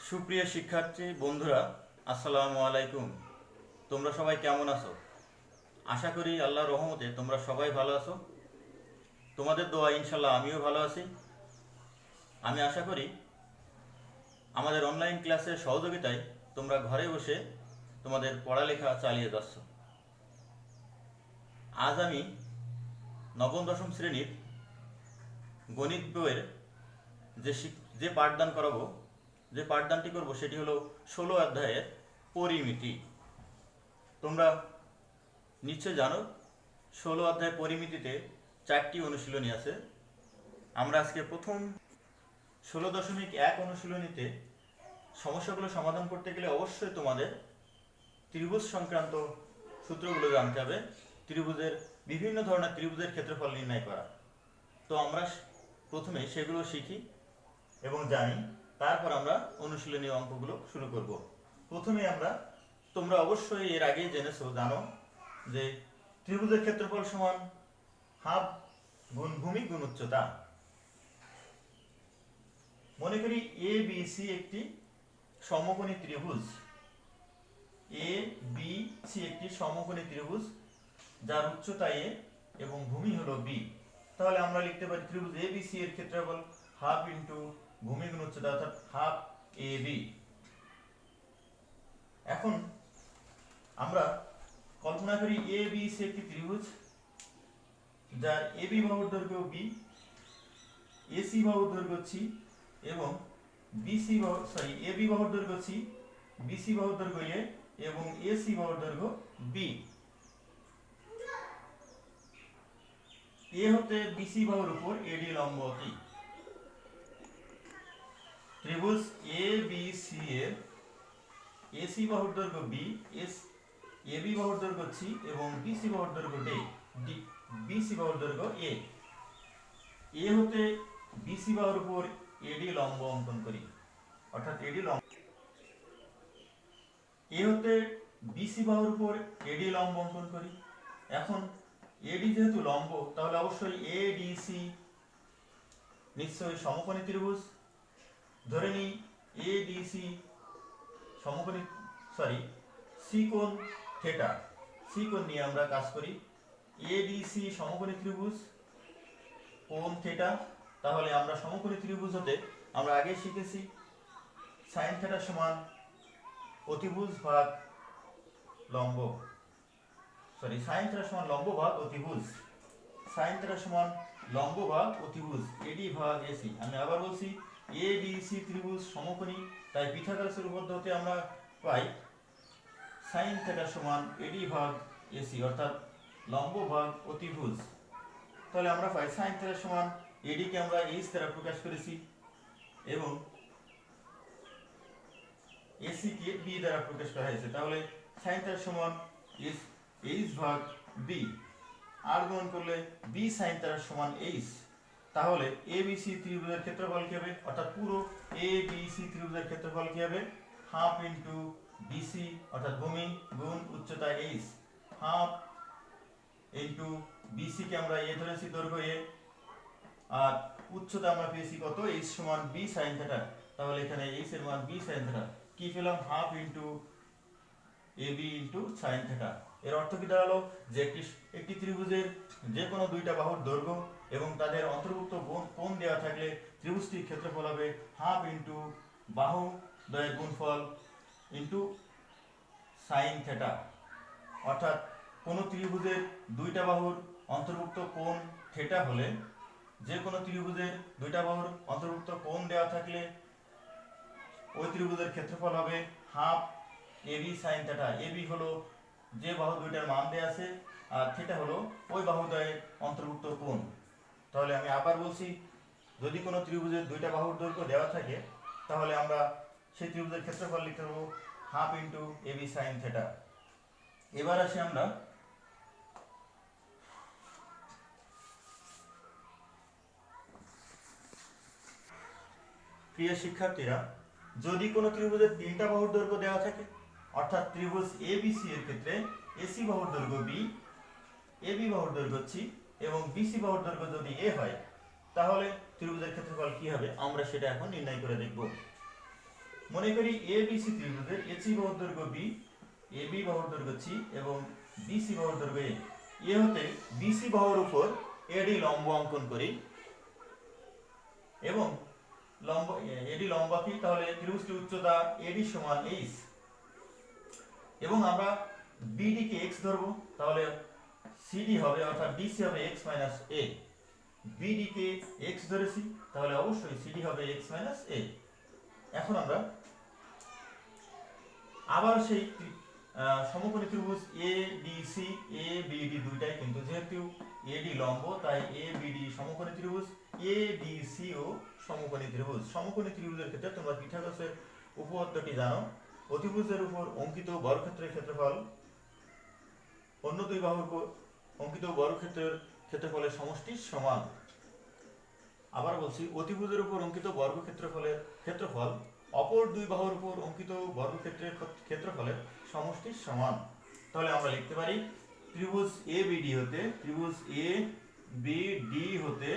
সুপ্রিয় শিক্ষার্থী বন্ধুরা, আসসালামু আলাইকুম। তোমরা সবাই কেমন আছো? আশা করি আল্লাহর রহমতে তোমরা সবাই ভালো আছো। তোমাদের দোয়া ইনশাল্লাহ আমিও ভালো আছি। আমি আশা করি আমাদের অনলাইন ক্লাসের সহযোগিতায় তোমরা ঘরে বসে তোমাদের পড়ালেখা চালিয়ে যাচ্ছ। আজ আমি নবম দশম শ্রেণীর গণিত বইয়ের যে পাঠদান করাবো, যে পাঠদানটি করব সেটি হলো 16 অধ্যায়ের পরিমিতি। তোমরা নিশ্চয় জানো 16 অধ্যায় পরিমিতিতে 4টি অনুশীলনী আছে। আমরা আজকে প্রথম 16.1 অনুশীলনীতে সমস্যাগুলো সমাধান করতে গেলে অবশ্যই তোমাদের ত্রিভুজ সংক্রান্ত সূত্রগুলো জানতে হবে, ত্রিভুজের বিভিন্ন ধরনের ত্রিভুজের ক্ষেত্রফল নির্ণয় করা। তো আমরা প্রথমে সেগুলো শিখি এবং জানি, তারপর আমরা অনুশীলনী অঙ্কগুলো শুরু করব। প্রথমে তোমরা অবশ্যই এর আগেই জানো যে ত্রিভুজের ক্ষেত্রফল সমান হাফ গুণ ভূমি গুণ উচ্চতা। মনে করি এ বি সি একটি সমকোণী ত্রিভুজ, এ বি সি একটি সমকোণী ত্রিভুজ যার উচ্চতা এ এবং ভূমি হলো বি। তাহলে আমরা লিখতে পারি ত্রিভুজ এ বি সি এর ক্ষেত্রফল হাফ ইন্টু ভূমি গুণ উচ্চতা, অর্থাৎ হাফ এ বি। এখন আমরা কল্পনা করি এ বি সি একটি ত্রিভুজ যার এ বি বাহুর দৈর্ঘ্য বি, এসি বাহুর দৈর্ঘ্য সি এবং এ বি বাহুর দৈর্ঘ্য সি, বিসি বাহুর দৈর্ঘ্য এ এবং এসি বাহুর দৈর্ঘ্য বি। এ হতে বিসি বাহুর উপর এডি লম্ব কি? ত্রিভুজ এ বি সি এর এসি বাহুর দৈর্ঘ্য বি, এ বি বাহুর দৈর্ঘ্য সি এবং বিসি বাহুর দৈর্ঘ্য ডি, বিসি বাহুর দৈর্ঘ্য এ। এ হতে বিসি বাহুর উপর এডি লম্ব অঙ্কন করি, অর্থাৎ এডি লম্ব। এ হতে বিসি বাহুর উপর এডি লম্ব অঙ্কন করি। এখন এডি যেহেতু লম্ব, তাহলে অবশ্যই এডিসি নিশ্চয়ই সমকোণী ত্রিভুজ। ধরে নিই এডিসি সমকোণী সি কোণ থিটা, সি কোণ নিয়ে আমরা কাজ করি। এডিসি সমকোণী ত্রিভুজ কোণ থিটা। তাহলে আমরা সমকোণী ত্রিভুজ হতে আমরা আগে শিখেছি সাইন থিটা সমান অতিভুজ ভাগ লম্ব, সাইন থিটা সমান লম্ব ভাগ অতিভুজ, সাইন থিটা সমান লম্ব ভাগ অতিভুজ এডি ভাগ এসি। আমি আবার বলছি এডিসি ত্রিভুজ সমকোণী, তাই পিথাগোরাসের উপপাদ্য হতে আমরা পাই সাইন থিটা সমান এডি ভাগ এসি, অর্থাৎ লম্ব ভাগ অতিভুজ। তাহলে আমরা পাই সাইন থিটা সমান এডি কে আমরা এইচ দ্বারা প্রকাশ করেছি এবং এসি কে বি দ্বারা প্রকাশ করা হয়েছে। তাহলে সাইন থিটা সমান এইচ ভাগ বি, আর গুণ করলে বি সাইন থিটা সমান এইচ। তাহলে এ বি সি ত্রিভুজের ক্ষেত্রফল কি হবে, অর্থাৎ পুরো এ বি সি ত্রিভুজের ক্ষেত্রফল কি হবে, হাফ ইন্টু বিসি অর্থাৎ ভূমি গুণ উচ্চতা এইচ, হাফ ইন্টু বিসি কে আমরা এ ধরেছি দৈর্ঘ্য এ, আর উচ্চতা আমরা পেয়েছি কত, এইচ সমান বি সাইন থিটা। তাহলে এখানে এইচ এর মান বি সাইন থিটা, কি পেলাম, half into A B into sine theta. এর অর্থ কি দাঁড়ালো যে একটি ত্রিভুজের যে কোনো দুইটা বাহুর দৈর্ঘ্য এবং তাদের অন্তর্ভুক্ত কোণ দেওয়া থাকলে ত্রিভুজটির ক্ষেত্রফল হবে হাফ ইন্টু বাহু দ্বয়ের গুণফল ইন্টু সাইন থিটা। অর্থাৎ কোনো ত্রিভুজের দুইটা বাহুর অন্তর্ভুক্ত কোণ থিটা হলে, যে কোনো ত্রিভুজের দুইটা বাহুর অন্তর্ভুক্ত কোণ দেওয়া থাকলে ওই ত্রিভুজের ক্ষেত্রফল হবে half AB sine theta. AB হলো যে বাহু দুইটার মান দেয়া আছে, আর থিটা হলো ওই বাহুদ্বয়ের অন্তর্ভুক্ত কোণ। তাহলে আমি আবার বলছি, যদি কোনো ত্রিভুজের দুইটা বাহুর দৈর্ঘ্য দেওয়া থাকে তাহলে আমরা সেই ত্রিভুজের ক্ষেত্রফল লিখতে পারবো half into AB sine theta. এবার আসি আমরা প্রিয় শিক্ষার্থীরা, যদি কোনো ত্রিভুজের তিনটা বাহুর দৈর্ঘ্য দেওয়া থাকে, অর্থাৎ ত্রিভুজ এবিসি এর ক্ষেত্রে এসি বাহুর দৈর্ঘ্য বি, এবি বাহুর দৈর্ঘ্য সি এবং বিসি বাহুর দৈর্ঘ্য যদি এ হয়, তাহলে ত্রিভুজের ক্ষেত্রফল কি হবে আমরা সেটা এখন নির্ণয় করে দেখব। মনে করি এবিসি ত্রিভুজের এসি বাহুর দৈর্ঘ্য বি, এবি বাহুর দৈর্ঘ্য সি এবং বিসি বাহুর দৈর্ঘ্য এ। এ হতে বিসি বাহুর উপর এডি লম্ব অঙ্কন করি এবং লম্ব এডি লম্ব কি, তাহলে ত্রিভুজটির উচ্চতা এডি সমান এইচ এবং আমরা বিডি কে এক্স ধরবো, তাহলে সিডি হবে অর্থাৎ ডিসি হবে এক্স মাইনাস এ। বিডি কে এক্স ধরেছি, তাহলে অবশ্যই সিডি হবে এক্স মাইনাস এ। এখন আমরা আবার সেই সমকোণী ত্রিভুজ A D C, A BD দুইটাই কিন্তু যেহেতু এডি লম্ব তাই এ বিডি সমকোণী ত্রিভুজ, এ ডি সি ও সমকোণী ত্রিভুজ। সমকোণী ত্রিভুজের ক্ষেত্রে তোমরা পিথাগোরাসের উপপাদ্যটি জানো, অতিভুজের উপর অঙ্কিত বর্গক্ষেত্রের ক্ষেত্রফল অন্য দুই বাহুর উপর অঙ্কিত বর্গক্ষেত্রের ক্ষেত্রফলের সমষ্টির সমান। আবার বলছি, অতিভুজের উপর অঙ্কিত বর্গক্ষেত্রফলের ক্ষেত্রফল অপর দুই বাহুর উপর অঙ্কিত বর্গক্ষেত্রের ক্ষেত্রফলের সমষ্টির সমান। তাহলে আমরা লিখতে পারি ত্রিভুজ এ বিডি হতে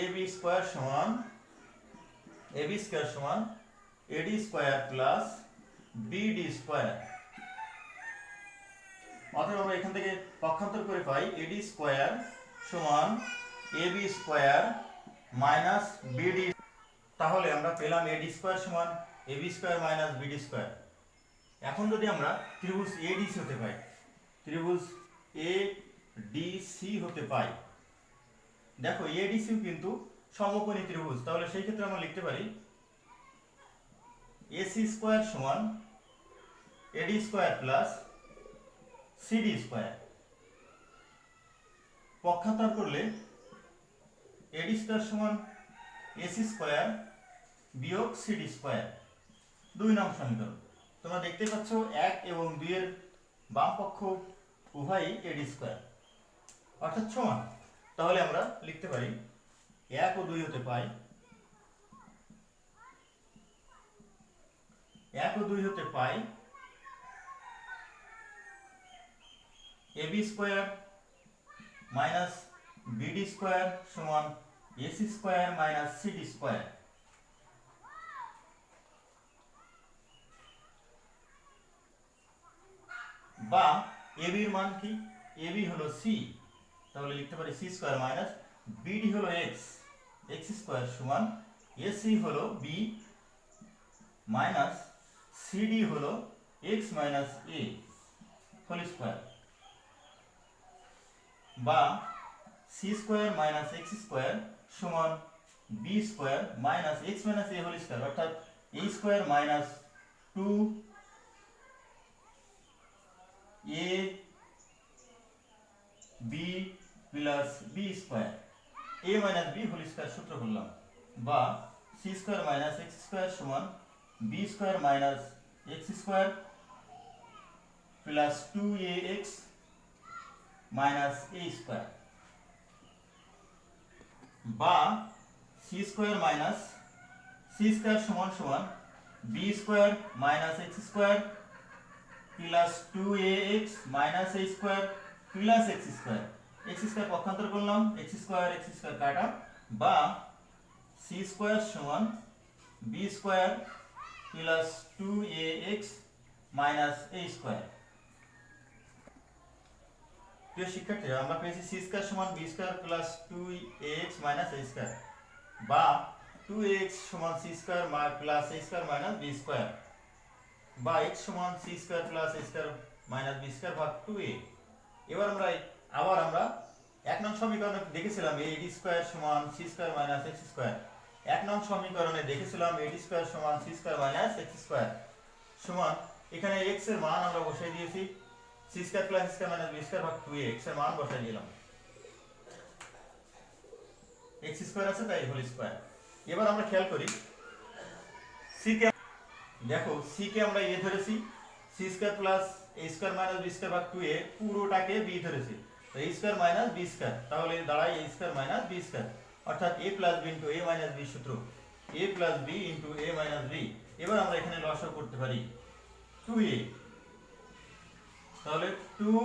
এবি স্কয়ার সমান AD square plus BD square. অতএব আমরা এখান থেকে পক্ষান্তর করে পাই এডি স্কয়ার সমান এবি স্কয়ার মাইনাস বিডি। তাহলে আমরা পেলাম এডি স্কয়ার সমান AB square minus BD square. এখন যদি আমরা ত্রিভুজ এডিসি হতে পাই, ত্রিভুজ এডিসি হতে পাই, দেখো এডিসিও কিন্তু সমকোণী ত্রিভুজ, তাহলে সেই ক্ষেত্রে আমরা লিখতে পারি এসি স্কয়ার সমান AD square plus CD square. পক্ষান্তর করলে এডি স্কয়ার সমান এসি স্কয়ার বিয়োগ সিডি স্কয়ার। 2 নং সমীকরণ তোমরা দেখতে পাচ্ছ 1 এবং 2 এর বাম পক্ষ উভয়ই এডি স্কয়ার অর্থাৎ সমান। তাহলে আমরা লিখতে পারি 1 ও 2 হতে পাই 1 ও 2 হতে পাই AB square minus BD square সমান AC square minus CD square. বা এবি এর মান কি, এবি হলো সি, তাহলে লিখতে পারি সি স্কয়ার মাইনাস বিডি হলো এক্স, এক্স স্কয়ার সমান এসি হলো বি মাইনাস সিডি হলো X minus A whole square. বা C square minus X square সমান B square minus X minus A whole square, অর্থাৎ A square minus 2 A B plus B square, A minus B whole square সূত্র করলাম। বা C square minus X square সমান B square minus X square plus 2ax minus a square. বা C square minus C square সমান সমান B square minus X square plus 2ax minus a square plus x square. x square পক্ষান্তর করলাম, x square কাটা। বা C square সমান B square plus 2ax minus a square. প্রিয় শিক্ষার্থীরা, আমরা পেয়েছি সি স্কয়ার সমান B square plus 2ax minus a square বা 2ax সমান C square plus a square minus b square বা x সমান C square plus a square minus b square ভাগ 2a। এবার আমরা 1 নং সমীকরণে দেখেছিলাম a d স্কয়ার সমান c square minus x square. 1 নং সমীকরণে দেখেছিলাম a d স্কয়ার সমান c square minus x square সমান, এখানে x এর মান আমরা বসাই দিয়েছি c square plus square minus b square ভাগ 2a, x এর মান বসাই দিলাম, x স্কয়ার আছে তাই হোল স্কয়ার। এবার আমরা খেয়াল করি c কে, দেখো c কে আমরা a ধরেছি, c square plus a square minus b square ভাগ 2a, পুরোটাকে b ধরেছি, তো a square minus b square, তাহলে দাঁড়ায় a square minus b square অর্থাৎ a plus b into a minus b সূত্র, a plus b into a minus b। এবার আমরা এখানে লসাগু করতে পারি 2a, তাহলে 2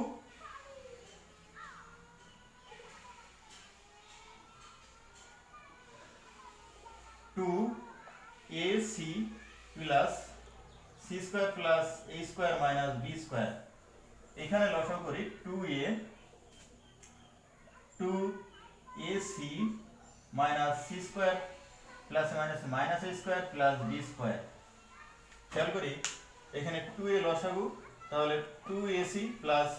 A C plus C square plus A square minus B square. এখানে লসাগু করি 2ac minus C square plus minus minus A square plus B square. খেয়াল করি এখানে 2a লসাগু, তাহলে 2ac প্লাস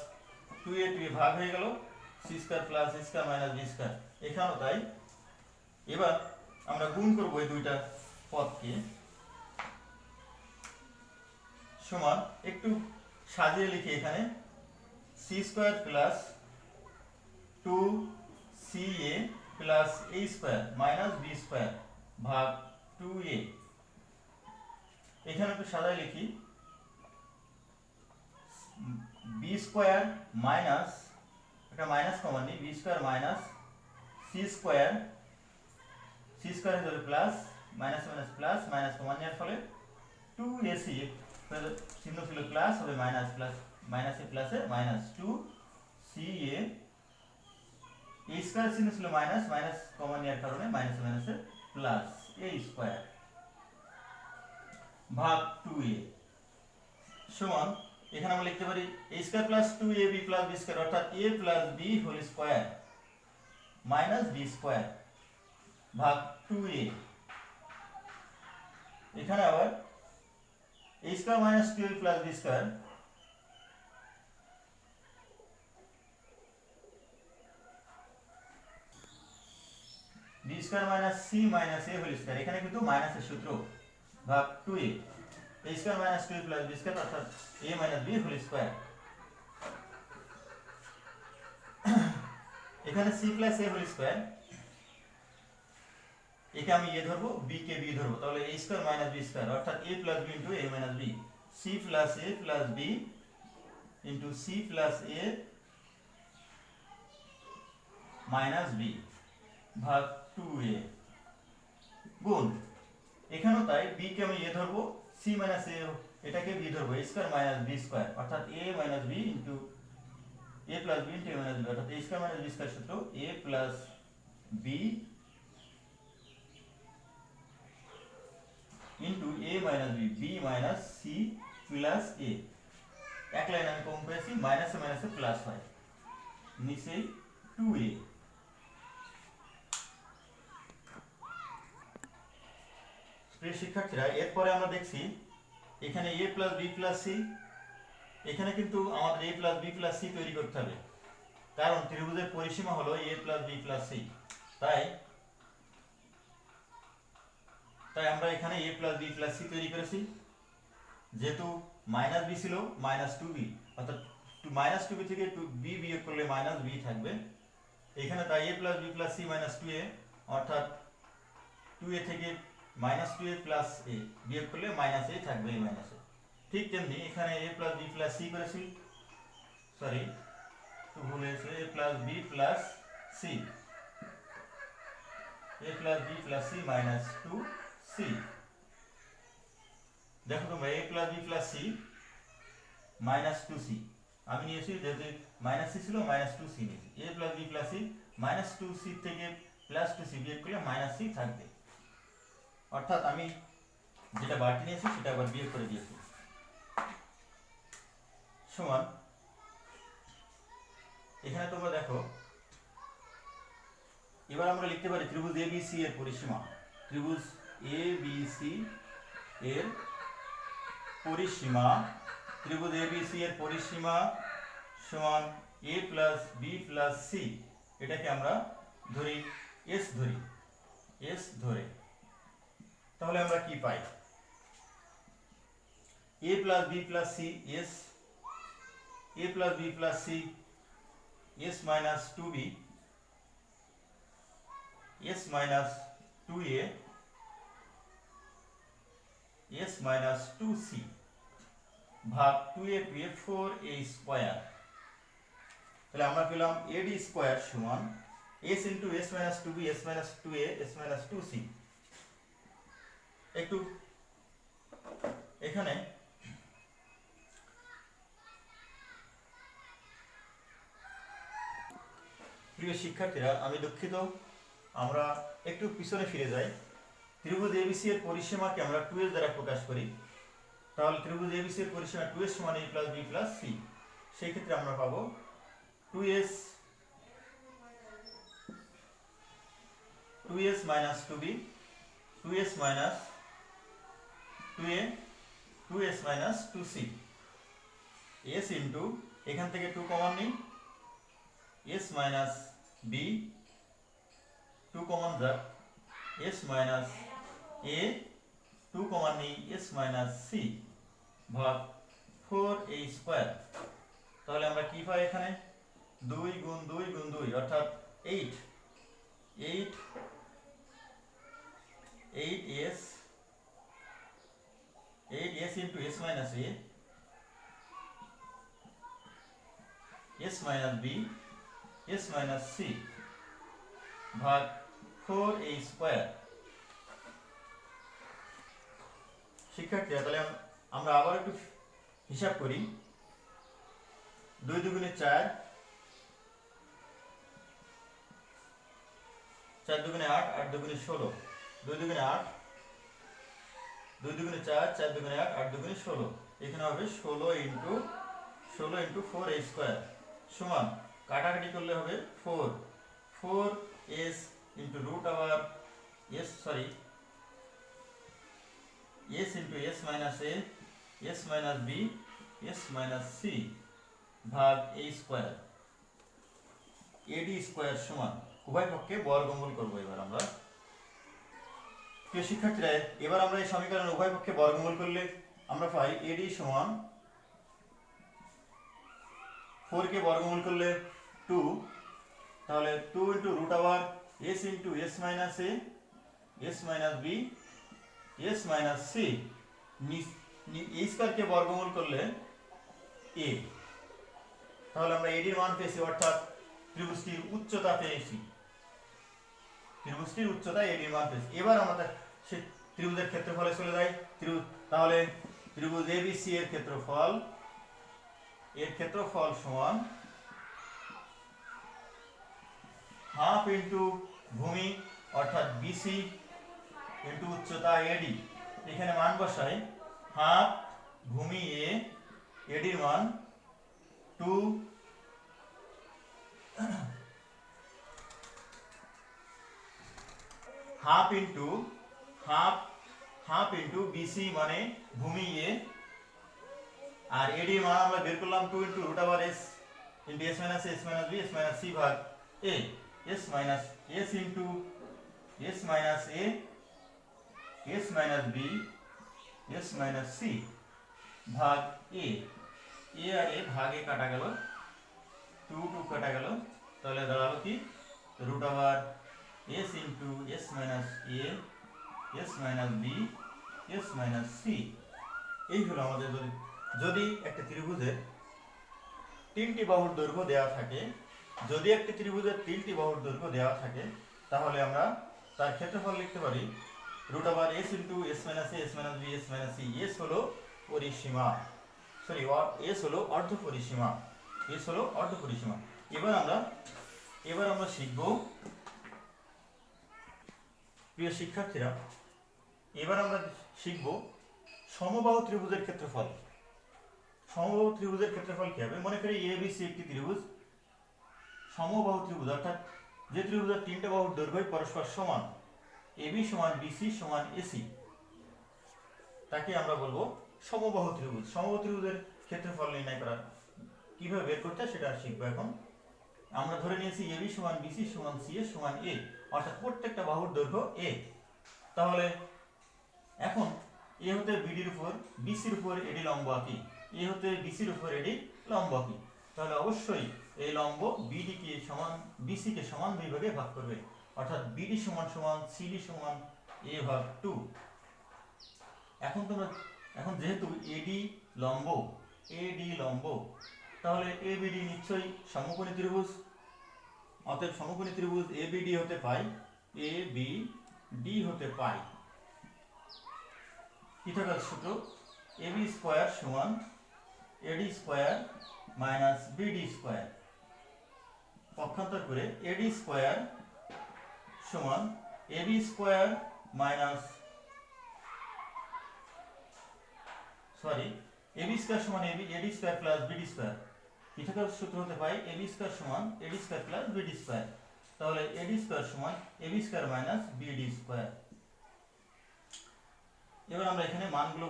2a 2a ভাগ হয়ে গেল, C square plus C square minus B square এখানেও তাই। এবার আমরা গুণ করব এই দুইটা পদকে, সমান একটু সাজিয়ে লিখি এখানে C square plus 2ca plus a square minus B square ভাগ 2a। এখানে একটু সাজায় লিখি বি স্কোয়ার মাইনাস, একটা মাইনাস কমন নিই, B square minus C square, C square হয়ে যাবে plus minus minus plus minus common নেওয়ার ফলে 2ac চিহ্ন ছিল প্লাস হবে মাইনাস, প্লাস মাইনাসে প্লাসে মাইনাস 2ca, এ স্কোয়ার চিহ্ন ছিল মাইনাস, মাইনাস কমন নেওয়ার কারণে মাইনাসে মাইনাসে প্লাস এ স্কোয়ার ভাগ 2a সমান এখানে আমরা লিখতে পারি a square plus 2ab plus b square, অর্থাৎ a plus b whole square minus b square ভাগ 2a। এখানে আবার a square minus 2ab plus b square, b square minus c minus a whole square, এখানে কিন্তু মাইনাসের সূত্র, ভাগ 2a, a square minus 2a plus b square অর্থাৎ a minus b whole square. এখানে c plus a whole square, একে আমি a ধরবো, b কে b ধরবো, তাহলে a square minus b square অর্থাৎ a plus b into a minus b, c plus a plus b into c plus a minus b ভাগ 2a গুণ, এখানেও তাই b কে আমি a ধরবো, c মাইনাস a এটাকে b ধরবো, a square minus b square অর্থাৎ a minus b into a plus b into a minus b অর্থাৎ a square minus b square সূত্র a plus b into a minus b, b minus c plus a, এক line আমি কম পেয়েছি, মাইনাসে মাইনাসে plus হয়, নিচে 2a। প্রিয় শিক্ষার্থীরা, এরপরে আমরা দেখছি এখানে a plus b plus c, এখানে কিন্তু আমাদের a plus b plus c তৈরি করতে হবে, কারণ ত্রিভুজের পরিসীমা হলো a plus b plus c। তাই আমরা এখানে a plus b plus c তৈরি করেছি, যেহেতু মাইনাস b ছিল মাইনাস 2b, অর্থাৎ মাইনাস 2b থেকে b বিয়োগ করলে মাইনাস b থাকবে এখানে, তাই a plus b plus c minus 2a অর্থাৎ 2a থেকে মাইনাস 2a প্লাস a বিয়োগ করলে মাইনাস a থাকবে, এই মাইনাসে। ঠিক তেমনি এখানে a plus b plus c করেছি, সরি তো ভুল হয়েছে, a plus b plus c, a plus b plus c minus 2c। দেখো তোমরা a plus b plus c minus 2c আমি নিয়েছি, যেহেতু মাইনাস c ছিল মাইনাস 2c নিয়েছি, a plus b plus c minus 2c থেকে প্লাস 2c বিয়োগ করলে মাইনাস c থাকবে, অর্থাৎ আমি যেটা বাড়তি নিয়েছি সেটা আবার বিয়োগ করে দিয়েছি, সমান এখানে তোমরা দেখো এবার আমরা লিখতে পারি ত্রিভুজ ABC এর পরিসীমা, ত্রিভুজ ABC এর পরিসীমা, ত্রিভুজ ABC এর পরিসীমা সমান a plus b plus c, এটাকে আমরা ধরি s ধরে, তাহলে আমরা কি পাই, a plus b plus c s, a plus b plus c s minus 2b, s minus 2a, s minus 2c ভাগ 2a 2a 4a স্কয়ার। তাহলে আমরা পেলাম ad স্কয়ার সমান s into s minus 2b s minus 2a s minus 2c। একটু এখানে প্রিয় শিক্ষার্থীরা, আমি দুঃখিত, আমরা একটু পিছনে ফিরে যাই। ত্রিভুজ এবিসি এর পরিসীমাকে আমরা 2s দ্বারা প্রকাশ করি, তাহলে ত্রিভুজ এবিসি এর পরিসীমা 2s সমান a plus b plus c। সেই ক্ষেত্রে আমরা পাবো 2s minus 2b, 2s minus 2a, 2s minus 2c, s into এখান থেকে 2 কমন নিই, s মাইনাস b, 2 কমন যাক, s মাইনাস a, 2 কমন নিই, s মাইনাস c ভাগ 4a স্কয়ার। তাহলে আমরা কি পাই এখানে 2 গুণ 2 গুণ 2 অর্থাৎ 8 8s into s minus a, s minus b, s minus c ভাগ 4a স্কয়ার। শিক্ষার্থীরা তাহলে আমরা আবার একটু হিসাব করি। 2 দুগুণে 4, 4 দুগুণে 8, 8 দুগুণে 16, 2 দুগুণে 8, 2 দুগুণে 4, 4 দুগুণে 8, 8 দুগুণে 16, এখানে হবে 16 ইন্টু 4a স্কয়ার সমান কাটাকাটি করলে হবে 4s ইন্টু রুট আবার s into s minus a, s minus b, s minus c ভাগ a স্কয়ার। ad স্কয়ার সমান উভয় পক্ষে বর্গমূল করব। এবার আমরা প্রিয় শিক্ষার্থীরা এবার আমরা এই সমীকরণের উভয় পক্ষে বর্গমূল করলে আমরা পাই ad সমান 4 কে বর্গমূল করলে 2, তাহলে 2 ইন্টু রুট আবার s into s minus a, s minus b, s minus c, এই স্কয়ারকে বর্গমূল করলে a। তাহলে আমরা ad এর মান পেয়েছি, অর্থাৎ ত্রিভুজটির উচ্চতা পেয়েছি, ত্রিভুজটির উচ্চতা ad এর মান পেয়েছি। এবার আমরা সেই ত্রিভুজের ক্ষেত্রফলে চলে যাই। তাহলে ত্রিভুজ abc এর ক্ষেত্রফল সমান হাফ ইন্টু ভূমি অর্থাৎ bc ইন্টু উচ্চতা ad। এখানে মান বসাই, হাফ ভূমি a, ad এর মান 2, হাফ ইন্টু bc মানে ভূমি a, আর ad এর মান আমরা বের করলাম 2 ইন্টু রুট আবার s into s minus a, s minus b, s minus c ভাগ a, s minus s into s minus a, s minus b, s minus c ভাগ a। a আর a ভাগে কাটা গেল, 2 কাটা গেল, তাহলে দাঁড়ালো কি রুট আবার s into s minus a, s minus b, s minus c। এই হলো আমাদের যদি একটা ত্রিভুজের 3টি বাহুর দৈর্ঘ্য দেওয়া থাকে, তাহলে আমরা তার ক্ষেত্রফল লিখতে পারি রুট আবার s into s minus a, s minus b, s minus c। s হলো পরিসীমা, s হলো অর্ধ পরিসীমা, এবার আমরা শিখব প্রিয় শিক্ষার্থীরা, এবার আমরা শিখব সমবাহু ত্রিভুজের ক্ষেত্রফল। সমবাহু ত্রিভুজের ক্ষেত্রফল কি হবে? মনে করি ABC একটি ত্রিভুজ, সমবাহু ত্রিভুজ অর্থাৎ যে ত্রিভুজের 3টে বাহুর দৈর্ঘ্য পরস্পর সমান, AB সমান BC সমান AC, তাকে আমরা বলবো সমবাহু ত্রিভুজ। সমবাহু ত্রিভুজের ক্ষেত্রফল নির্ণয় করা কিভাবে বের করতে সেটা শিখবো এখন। আমরা ধরে নিয়েছি AB সমান BC সমান CS সমান A, অর্থাৎ প্রত্যেকটা বাহুর দৈর্ঘ্য A। তাহলে এখন A হতে BD এর উপর BC এর উপর AD লম্ব আঁকি, A হতে BC এর উপর AD লম্ব আঁকি, তাহলে অবশ্যই এই লম্ব BD কে সমান BC কে সমান দুই ভাগে ভাগ করবে, অর্থাৎ BD সমান সমান CD সমান A ভাগ 2। এখন যেহেতু AD লম্ব, তাহলে ABD নিশ্চয়ই সমকোণী ত্রিভুজ, অতএব সমকোণী ত্রিভুজ ABD হতে পাই ABD হতে পাই পিথাগোরাস সূত্র AB স্কয়ার সমান AD square minus BD square. পক্ষান্তর করে AD স্কয়ার সমান AB square minus AB square সমান AD square plus BD square. পৃথকের সূত্র হতে পাই এবি স্কয়ার সমান AD square plus BD square. তাহলে এডি স্কয়ার সমান AB square minus BD square. এবার আমরা এখানে মানগুলো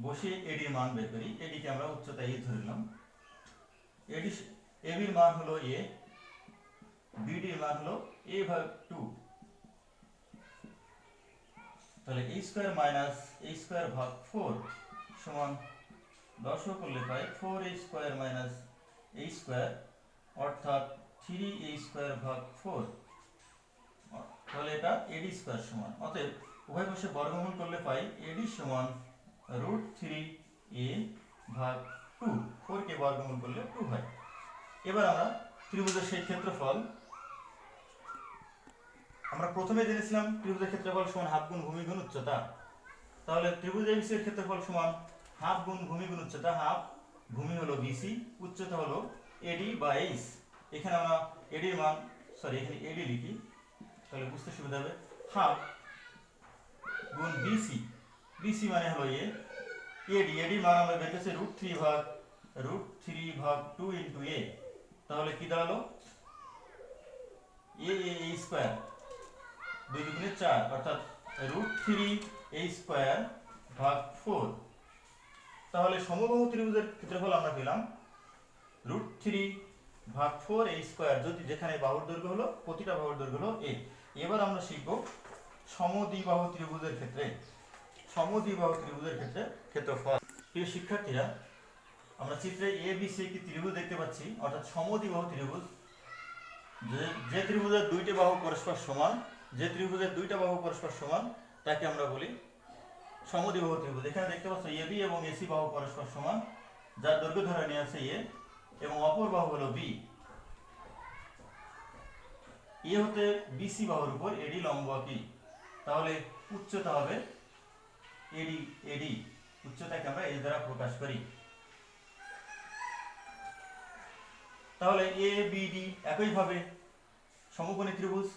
বসিয়ে এডির মান বের করি। এডিকে আমরা উচ্চতা এ ধরে নিলাম। এবির মান হলো এ, বিডির মান হলো a ভাগ 2। তাহলে a square minus a square ভাগ 4 সমান লসাগু করলে পাই 4a square minus a square, অর্থাৎ 3a স্কয়ার ভাগ 4। তাহলে এটা এডি স্কয়ার সমান, অতএব উভয় পাশে বর্গমূল করলে পাই এডি সমান √3a ভাগ 2। 4 কে বর্গমূল করলে 2 হয়। এবার আমরা ত্রিভুজের সেই ক্ষেত্রফল, আমরা প্রথমে জেনেছিলাম ত্রিভুজের ক্ষেত্রফল সমান হাফ গুণ ভূমি গুণ উচ্চতা। তাহলে ত্রিভুজ এবিসি এর ক্ষেত্রফল সমান হাফ গুণ ভূমি গুণ উচ্চতা। হাফ, ভূমি হলো বিসি, উচ্চতা হলো এডি বা এইচ। এখানে আমরা এডির মান এখানে এডি লিখি, তাহলে বুঝতে সুবিধা হবে। হাফ গুণ বিসি, বিসি মানে হলো এডির মান আমরা বের করেছি √3 ভাগ 2 ইনটু এ। তাহলে কি দাঁড়ালো এ স্কয়ার, 2 দুগুণে 4, অর্থাৎ √3a স্কয়ার ভাগ 4। তাহলে সমবাহু ত্রিভুজের ক্ষেত্রফল আমরা পেলাম √3 ভাগ 4a স্কয়ার, যদি যেখানে বাহুর দৈর্ঘ্য হলো, প্রতিটা বাহুর দৈর্ঘ্য হলো a। এবার আমরা শিখব সমদ্বিবাহু ত্রিভুজের ক্ষেত্রে ক্ষেত্রফল। প্রিয় শিক্ষার্থীরা, আমরা চিত্রে এ বি সি একটি ত্রিভুজ দেখতে পাচ্ছি, অর্থাৎ সমদ্বিবাহু ত্রিভুজ। যে ত্রিভুজের দুইটি বাহু পরস্পর সমান, তাকে আমরা বলি সমদ্বিবাহু ত্রিভুজ। এখানে দেখতে পাচ্ছ এবি এবং এসি বাহু পরস্পর সমান, যার দৈর্ঘ্য ধরে নিয়ে আছে এ এবং অপর বাহু হলো বি। এ হতে বিসি বাহুর উপর এডি লম্ব আঁকি, তাহলে উচ্চতা হবে এডি। উচ্চতাকে আমরা এ দ্বারা প্রকাশ করি। তাহলে এ বি ডি একইভাবে সমকোণী ত্রিভুজ,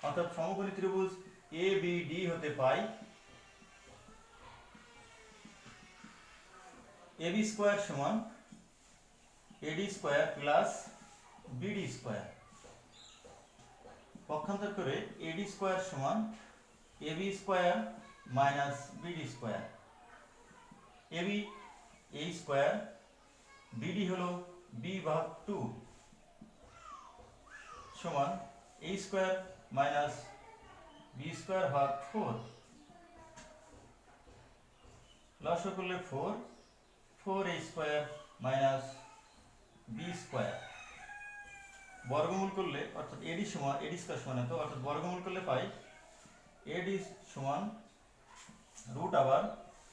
অর্থাৎ সমকোণী ত্রিভুজ এ বি ডি হতে পাই এবি স্কয়ার সমান AD square plus BD square. পক্ষান্তর করে এডি স্কয়ার সমান AB square minus BD square. AB a square, BD হলো বি ভাগ 2 সমান a square minus B square ভাগ 4। লসাগু করলে 4a square minus B square. বর্গমূল করলে, অর্থাৎ এডি স্কয়ার সমান এত, অর্থাৎ বর্গমূল করলে পাই এডি সমান রুট আবার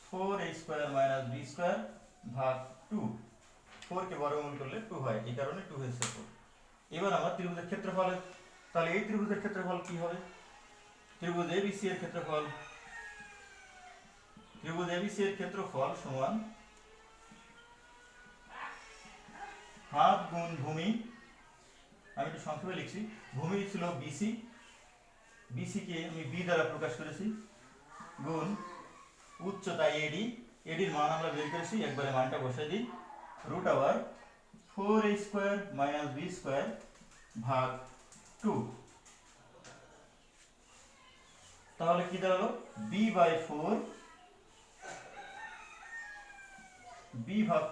4a square minus B square ভাগ 2। 4 কে বর্গমূল করলে 2 হয়, এই কারণে 2 হয়েছে 4। এবার আমরা ত্রিভুজের ক্ষেত্রফল, তাহলে এই ত্রিভুজের ক্ষেত্রফল কি হবে? ত্রিভুজ এবিসি এর ক্ষেত্রফল সমান হাফ গুণ ভূমি, আমি একটু সংক্ষেপে লিখছি। ভূমি ছিল বিসি, কে আমি বি দ্বারা প্রকাশ করেছি, গুণ উচ্চতা এডির মান আমরা বের করেছি, একবারে মানটা বসাই দিই, রুট আবার 4a square minus B square ভাগ 2। তাহলে কি দাঁড়ালো বি ভাগ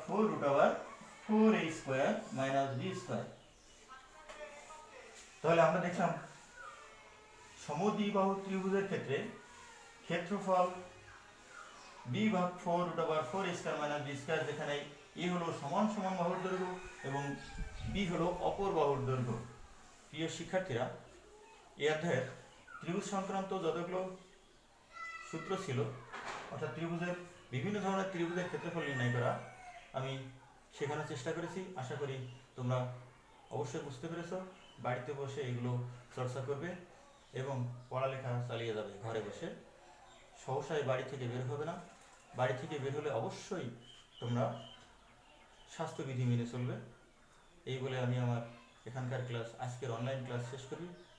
4 রুট আবার 4a square minus B square. তাহলে আমরা দেখলাম সমদ্বিবাহু ত্রিভুজের ক্ষেত্রে ক্ষেত্রফল বি ভাগ 4 রুট আবার 4a square minus B square, যেখানে এ হলো সমান বাহুর দৈর্ঘ্য এবং বি হলো অপর বাহুর দৈর্ঘ্য। প্রিয় শিক্ষার্থীরা, এই অধ্যায়ের ত্রিভুজ সংক্রান্ত যতগুলো সূত্র ছিল, অর্থাৎ বিভিন্ন ধরনের ত্রিভুজের ক্ষেত্রফল নির্ণয় করা, আমি শেখানোর চেষ্টা করেছি। আশা করি তোমরা অবশ্যই বুঝতে পেরেছো। বাড়িতে বসে এগুলো চর্চা করবে এবং পড়ালেখা চালিয়ে যাবে ঘরে বসে। সহসায় বাড়ি থেকে বের হবে না। বাড়ি থেকে বের হলে অবশ্যই তোমরা স্বাস্থ্যবিধি মেনে চলবে। এই বলে আমি আমার এখানকার ক্লাস, আজকের অনলাইন ক্লাস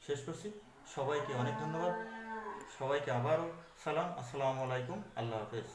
শেষ করছি। সবাইকে অনেক ধন্যবাদ। সবাইকে আবারও সালাম, আসসালামু আলাইকুম, আল্লাহ হাফেজ।